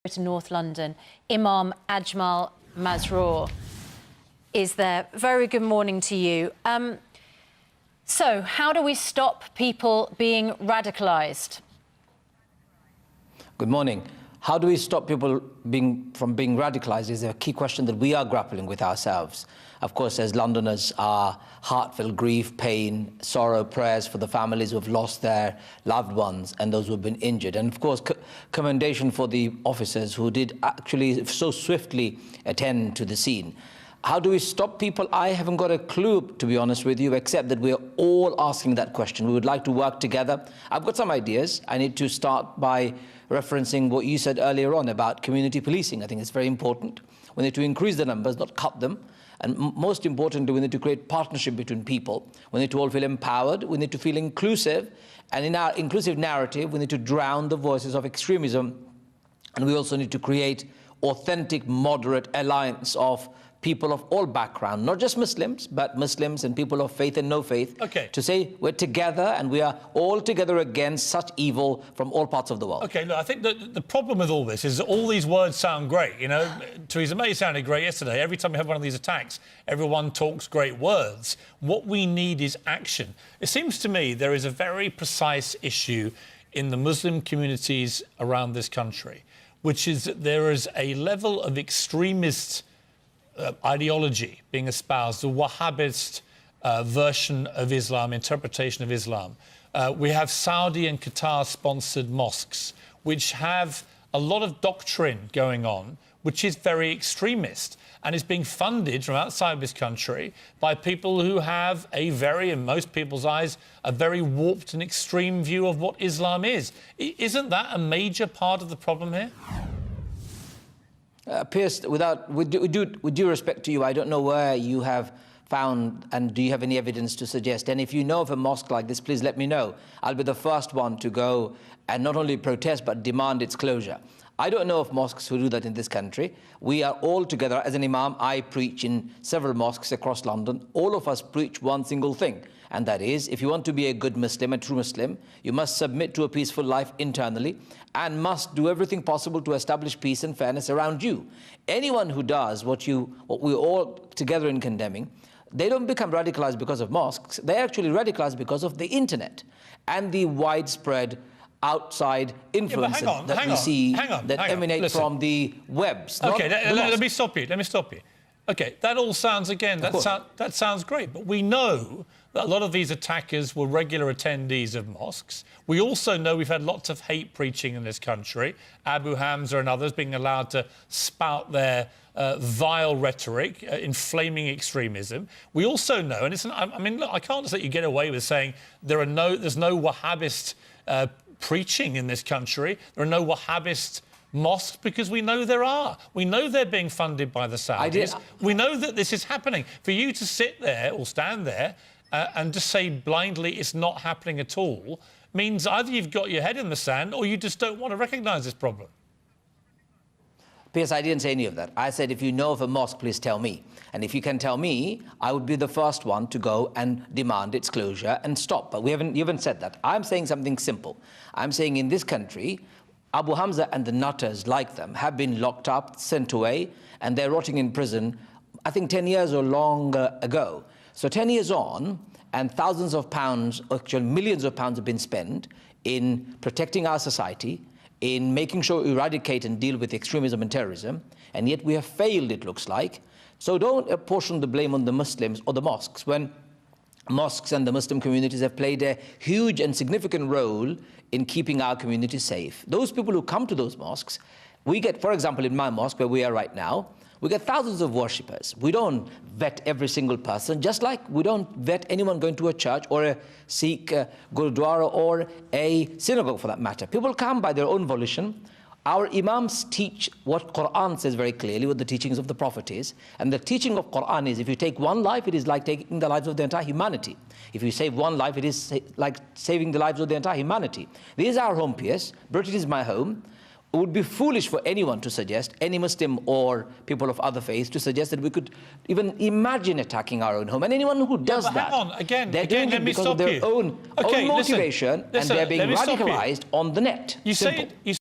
to North London, Imam Ajmal Masroor is there. Very good morning to you. So, how do we stop people being radicalised? Good morning. How do we stop people from being radicalised is a key question that we are grappling with ourselves. Of course, as Londoners, our heartfelt grief, pain, sorrow, prayers for the families who have lost their loved ones and those who have been injured. And of course, commendation for the officers who did actually so swiftly attend to the scene. How do we stop people? I haven't got a clue, to be honest with you, except that we're all asking that question. We would like to work together. I've got some ideas. I need to start by referencing what you said earlier on about community policing. I think it's very important. We need to increase the numbers, not cut them. And most importantly, we need to create partnership between people. We need to all feel empowered. We need to feel inclusive. And in our inclusive narrative, we need to drown the voices of extremism. And we also need to create authentic, moderate alliance of people of all backgrounds, not just Muslims, but Muslims and people of faith and no faith, to say we're together and we are all together against such evil from all parts of the world. OK, look, I think that the problem with all this is that all these words sound great. You know, Theresa May sounded great yesterday. Every time we have one of these attacks, everyone talks great words. What we need is action. It seems to me there is a very precise issue in the Muslim communities around this country, which is that there is a level of extremist ideology being espoused, the Wahhabist version of Islam, interpretation of Islam. We have Saudi and Qatar-sponsored mosques, which have a lot of doctrine going on, which is very extremist and is being funded from outside this country by people who have a very, in most people's eyes, a very warped and extreme view of what Islam is. Isn't that a major part of the problem here? Pierce, with due respect to you, I don't know where you have found, and do you have any evidence to suggest? And if you know of a mosque like this, please let me know. I'll be the first one to go and not only protest, but demand its closure. I don't know of mosques who do that in this country. We are all together. As an imam, I preach in several mosques across London. All of us preach one single thing, and that is, if you want to be a good Muslim, a true Muslim, you must submit to a peaceful life internally and must do everything possible to establish peace and fairness around you. Anyone who does what we're all together in condemning, they don't become radicalized because of mosques. They're actually radicalized because of the internet and the widespread outside influence that we see that emanate from the webs. OK, let me stop you. OK, that all sounds, again, that sounds great, but we know that a lot of these attackers were regular attendees of mosques. We also know we've had lots of hate preaching in this country, Abu Hamza and others being allowed to spout their vile rhetoric, inflaming extremism. We also know, and I mean, look, I can't just let you get away with saying there's no Wahhabist preaching in this country. There are no Wahhabist mosques, because we know there are. We know they're being funded by the Saudis. We know that this is happening. For you to sit there or stand there and just say blindly it's not happening at all means either you've got your head in the sand or you just don't want to recognise this problem. P.S. I didn't say any of that. I said, if you know of a mosque, please tell me. And if you can tell me, I would be the first one to go and demand its closure and stop. But you haven't said that. I'm saying something simple. I'm saying in this country, Abu Hamza and the nutters like them have been locked up, sent away, and they're rotting in prison, I think 10 years or longer ago. So 10 years on, and thousands of pounds, actually millions of pounds have been spent in protecting our society, in making sure we eradicate and deal with extremism and terrorism, and yet we have failed, it looks like. So don't apportion the blame on the Muslims or the mosques, when mosques and the Muslim communities have played a huge and significant role in keeping our community safe. Those people who come to those mosques, we get, for example, in my mosque, where we are right now, we get thousands of worshippers. We don't vet every single person, just like we don't vet anyone going to a church or a Sikh Gurdwara or a synagogue, for that matter. People come by their own volition. Our imams teach what Quran says very clearly, what the teachings of the Prophet is. And the teaching of Quran is, if you take one life, it is like taking the lives of the entire humanity. If you save one life, it is like saving the lives of the entire humanity. This is our home, P.S. Britain is my home. It would be foolish for anyone to suggest, any Muslim or people of other faiths, to suggest that we could even imagine attacking our own home. And anyone who does that, they're doing it because of their own motivation, and they're being radicalized on the net. You say